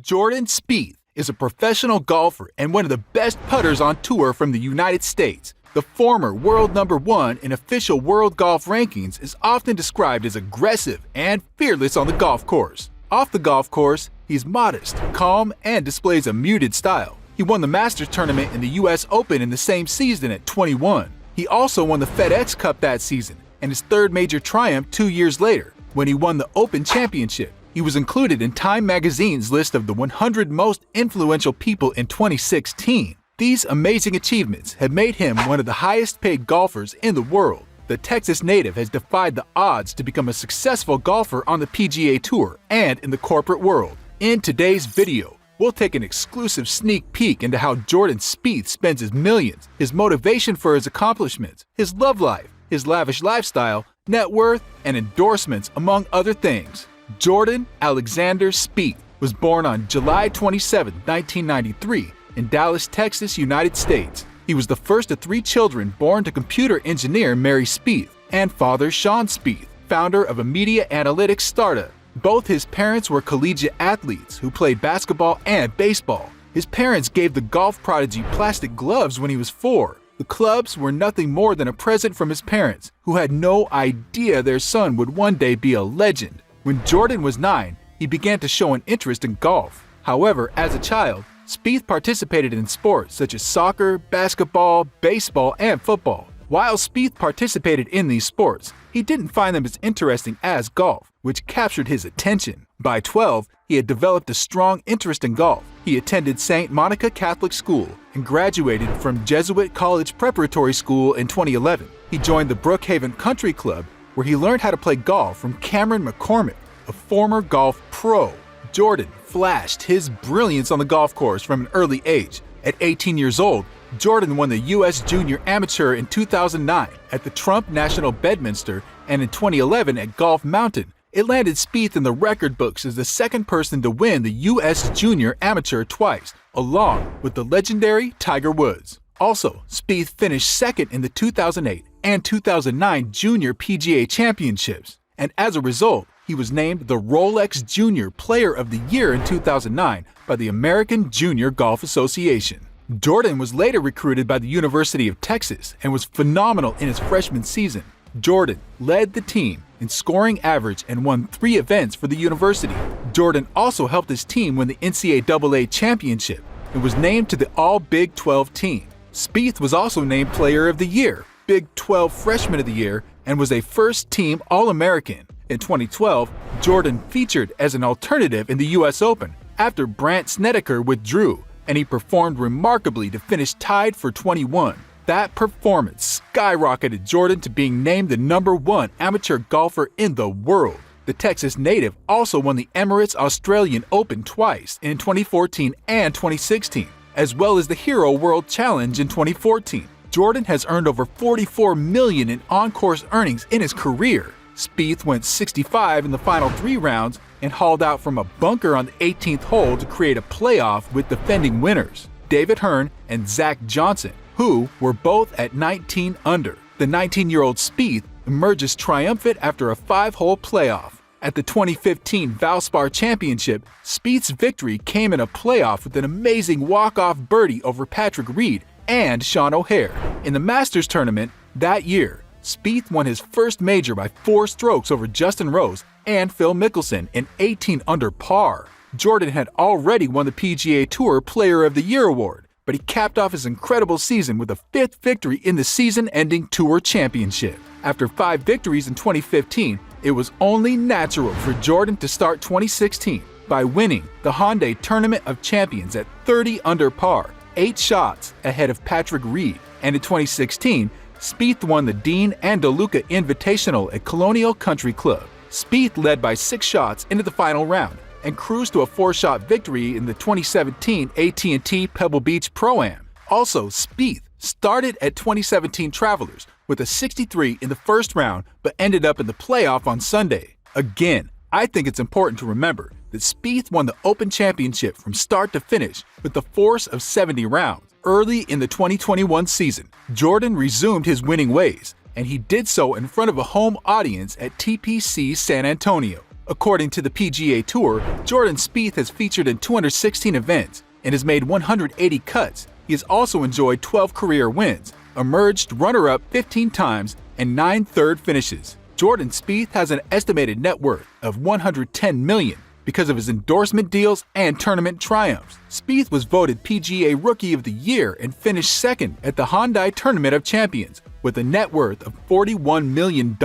Jordan Spieth is a professional golfer and one of the best putters on tour from the United States. The former world number one in official world golf rankings is often described as aggressive and fearless on the golf course. Off the golf course, he's modest, calm, and displays a muted style. He won the Masters tournament in the U.S. Open in the same season at 21. He also won the FedEx Cup that season, and his third major triumph 2 years later, when he won the Open Championship. He was included in Time magazine's list of the 100 most influential people in 2016. These amazing achievements have made him one of the highest-paid golfers in the world. The Texas native has defied the odds to become a successful golfer on the PGA Tour and in the corporate world. In today's video, we'll take an exclusive sneak peek into how Jordan Spieth spends his millions, his motivation for his accomplishments, his love life, his lavish lifestyle, net worth, and endorsements, among other things. Jordan Alexander Spieth was born on July 27, 1993, in Dallas, Texas, United States. He was the first of 3 children born to computer engineer Mary Spieth and father Sean Spieth, founder of a media analytics startup. Both his parents were collegiate athletes who played basketball and baseball. His parents gave the golf prodigy plastic gloves when he was 4. The clubs were nothing more than a present from his parents, who had no idea their son would one day be a legend. When Jordan was 9, he began to show an interest in golf. However, as a child, Spieth participated in sports such as soccer, basketball, baseball, and football. While Spieth participated in these sports, he didn't find them as interesting as golf, which captured his attention. By 12, he had developed a strong interest in golf. He attended St. Monica Catholic School and graduated from Jesuit College Preparatory School in 2011. He joined the Brookhaven Country Club, where he learned how to play golf from Cameron McCormick, a former golf pro. Jordan flashed his brilliance on the golf course from an early age. At 18 years old, Jordan won the U.S. Junior Amateur in 2009 at the Trump National Bedminster, and in 2011 at Golf Mountain. It landed Spieth in the record books as the second person to win the U.S. Junior Amateur twice, along with the legendary Tiger Woods. Also, Spieth finished second in the 2008 and 2009 Junior PGA Championships, and as a result, he was named the Rolex Junior Player of the Year in 2009 by the American Junior Golf Association. Jordan was later recruited by the University of Texas and was phenomenal in his freshman season. Jordan led the team in scoring average and won 3 events for the university. Jordan also helped his team win the NCAA championship and was named to the All-Big 12 team. Spieth was also named Player of the Year, Big 12 Freshman of the Year, and was a first-team All-American. In 2012, Jordan featured as an alternative in the U.S. Open after Brandt Snedeker withdrew, and he performed remarkably to finish tied for 21. That performance skyrocketed Jordan to being named the #1 amateur golfer in the world. The Texas native also won the Emirates Australian Open twice in 2014 and 2016, as well as the Hero World Challenge in 2014. Jordan has earned over $44 million in on-course earnings in his career. Spieth went 65 in the final 3 rounds and hauled out from a bunker on the 18th hole to create a playoff with defending winners, David Hearn and Zach Johnson, who were both at 19 under. The 19-year-old Spieth emerges triumphant after a 5-hole playoff. At the 2015 Valspar Championship, Spieth's victory came in a playoff with an amazing walk-off birdie over Patrick Reed and Sean O'Haire. In the Masters tournament that year, Spieth won his first major by 4 strokes over Justin Rose and Phil Mickelson in 18 under par. Jordan had already won the PGA Tour Player of the Year award, but he capped off his incredible season with a 5th victory in the season-ending Tour Championship. After 5 victories in 2015, it was only natural for Jordan to start 2016 by winning the Hyundai Tournament of Champions at 30 under par, 8 shots ahead of Patrick Reed, and in 2016, Spieth won the Dean and DeLuca Invitational at Colonial Country Club. Spieth led by 6 shots into the final round and cruised to a 4-shot victory in the 2017 AT&T Pebble Beach Pro-Am. Also, Spieth started at 2017 Travelers with a 63 in the first round but ended up in the playoff on Sunday. Again, I think it's important to remember that Spieth won the Open Championship from start to finish with the force of 70 rounds. Early in the 2021 season, Jordan resumed his winning ways, and he did so in front of a home audience at TPC San Antonio. According to the PGA Tour, Jordan Spieth has featured in 216 events and has made 180 cuts. He has also enjoyed 12 career wins, emerged runner-up 15 times, and 9 third finishes. Jordan Spieth has an estimated net worth of $110 million because of his endorsement deals and tournament triumphs. Spieth was voted PGA Rookie of the Year and finished second at the Hyundai Tournament of Champions with a net worth of $41 million.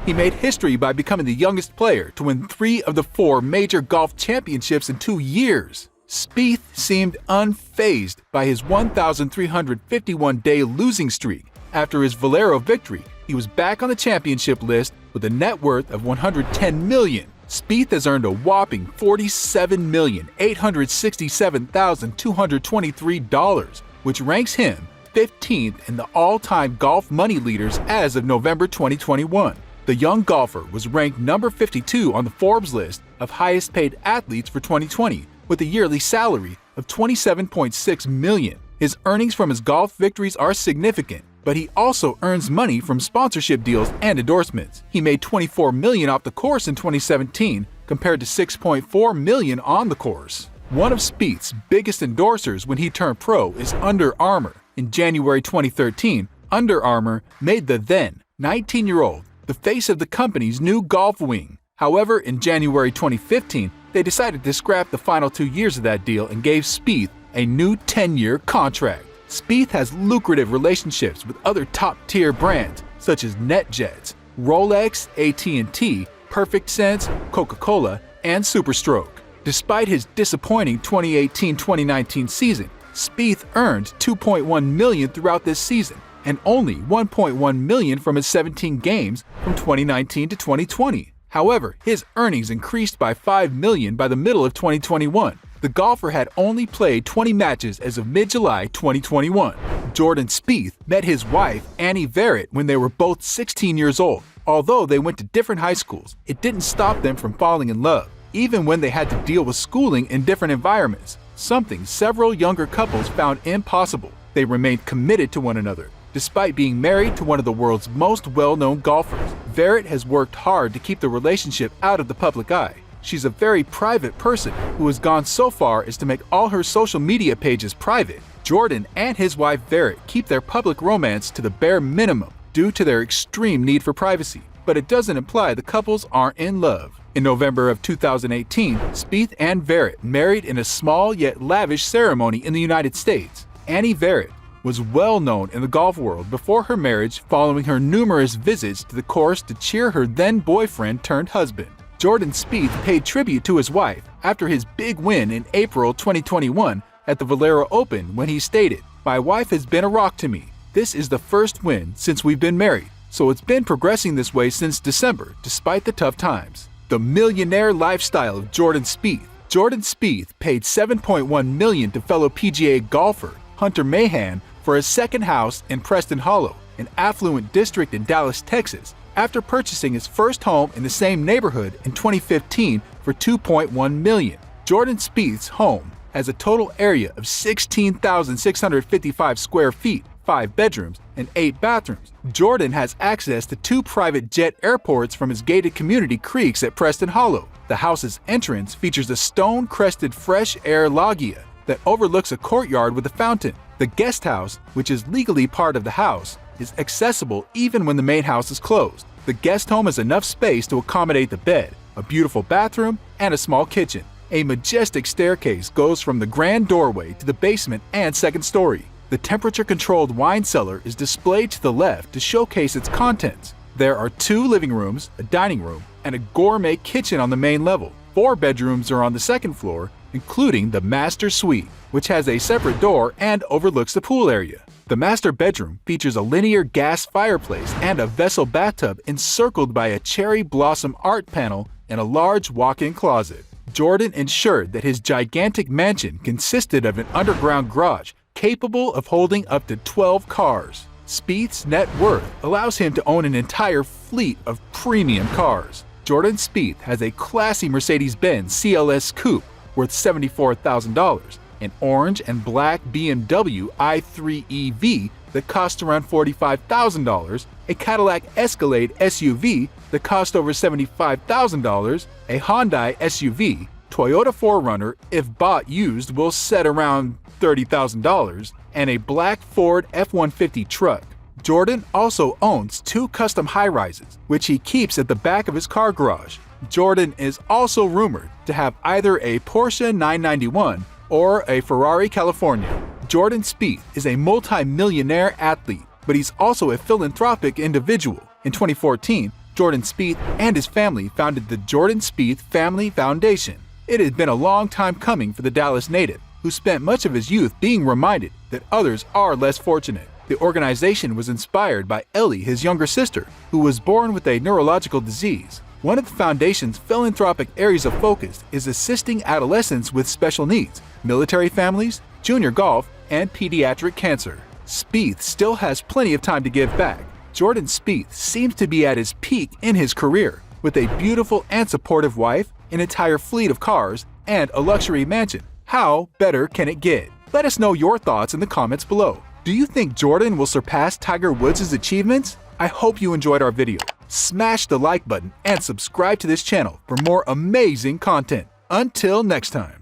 He made history by becoming the youngest player to win 3 of the 4 major golf championships in 2 years. Spieth seemed unfazed by his 1,351-day losing streak. After his Valero victory, he was back on the championship list with a net worth of $110 million. Spieth has earned a whopping $47,867,223, which ranks him 15th in the all-time golf money leaders as of November 2021. The young golfer was ranked number 52 on the Forbes list of highest-paid athletes for 2020, with a yearly salary of $27.6 million. His earnings from his golf victories are significant, but he also earns money from sponsorship deals and endorsements. He made $24 million off the course in 2017 compared to $6.4 million on the course. One of Spieth's biggest endorsers when he turned pro is Under Armour. In January 2013, Under Armour made the then 19-year-old the face of the company's new golf wing. However, in January 2015, they decided to scrap the final 2 years of that deal and gave Spieth a new 10-year contract. Spieth has lucrative relationships with other top-tier brands such as NetJets, Rolex, AT&T, Perfect Sense, Coca-Cola, and Superstroke. Despite his disappointing 2018-2019 season, Spieth earned $2.1 million throughout this season and only $1.1 million from his 17 games from 2019 to 2020. However, his earnings increased by $5 million by the middle of 2021. The golfer had only played 20 matches as of mid-July 2021. Jordan Spieth met his wife, Annie Verrett, when they were both 16 years old. Although they went to different high schools, it didn't stop them from falling in love, even when they had to deal with schooling in different environments, something several younger couples found impossible. They remained committed to one another, despite being married to one of the world's most well-known golfers. Verrett has worked hard to keep the relationship out of the public eye. She's a very private person who has gone so far as to make all her social media pages private. Jordan and his wife Verrett keep their public romance to the bare minimum due to their extreme need for privacy, but it doesn't imply the couples aren't in love. In November of 2018, Spieth and Verrett married in a small yet lavish ceremony in the United States. Annie Verrett was well known in the golf world before her marriage, following her numerous visits to the course to cheer her then boyfriend turned husband. Jordan Spieth paid tribute to his wife after his big win in April 2021 at the Valero Open when he stated, "My wife has been a rock to me. This is the first win since we've been married, so it's been progressing this way since December despite the tough times." The millionaire lifestyle of Jordan Spieth. Jordan Spieth paid $7.1 million to fellow PGA golfer Hunter Mahan for a second house in Preston Hollow, an affluent district in Dallas, Texas, after purchasing his first home in the same neighborhood in 2015 for $2.1 million. Jordan Spieth's home has a total area of 16,655 square feet, 5 bedrooms, and 8 bathrooms. Jordan has access to 2 private jet airports from his gated community creeks at Preston Hollow. The house's entrance features a stone-crested fresh air loggia that overlooks a courtyard with a fountain. The guest house, which is legally part of the house, is accessible even when the main house is closed. The guest home has enough space to accommodate the bed, a beautiful bathroom, and a small kitchen. A majestic staircase goes from the grand doorway to the basement and second story. The temperature-controlled wine cellar is displayed to the left to showcase its contents. There are 2 living rooms, a dining room, and a gourmet kitchen on the main level. 4 bedrooms are on the second floor, including the master suite, which has a separate door and overlooks the pool area. The master bedroom features a linear gas fireplace and a vessel bathtub encircled by a cherry blossom art panel and a large walk-in closet. Jordan ensured that his gigantic mansion consisted of an underground garage capable of holding up to 12 cars. Spieth's net worth allows him to own an entire fleet of premium cars. Jordan Spieth has a classy Mercedes-Benz CLS Coupe worth $74,000, an orange and black BMW i3 EV that costs around $45,000, a Cadillac Escalade SUV that cost over $75,000, a Hyundai SUV, Toyota 4Runner, if bought used, will set around $30,000, and a black Ford F-150 truck. Jordan also owns 2 custom high-rises, which he keeps at the back of his car garage. Jordan is also rumored to have either a Porsche 991 or a Ferrari California. Jordan Spieth is a multi-millionaire athlete, but he's also a philanthropic individual. In 2014, Jordan Spieth and his family founded the Jordan Spieth Family Foundation. It had been a long time coming for the Dallas native, who spent much of his youth being reminded that others are less fortunate. The organization was inspired by Ellie, his younger sister, who was born with a neurological disease. One of the foundation's philanthropic areas of focus is assisting adolescents with special needs, military families, junior golf, and pediatric cancer. Spieth still has plenty of time to give back. Jordan Spieth seems to be at his peak in his career, with a beautiful and supportive wife, an entire fleet of cars, and a luxury mansion. How better can it get? Let us know your thoughts in the comments below. Do you think Jordan will surpass Tiger Woods' achievements? I hope you enjoyed our video. Smash the like button and subscribe to this channel for more amazing content. Until next time.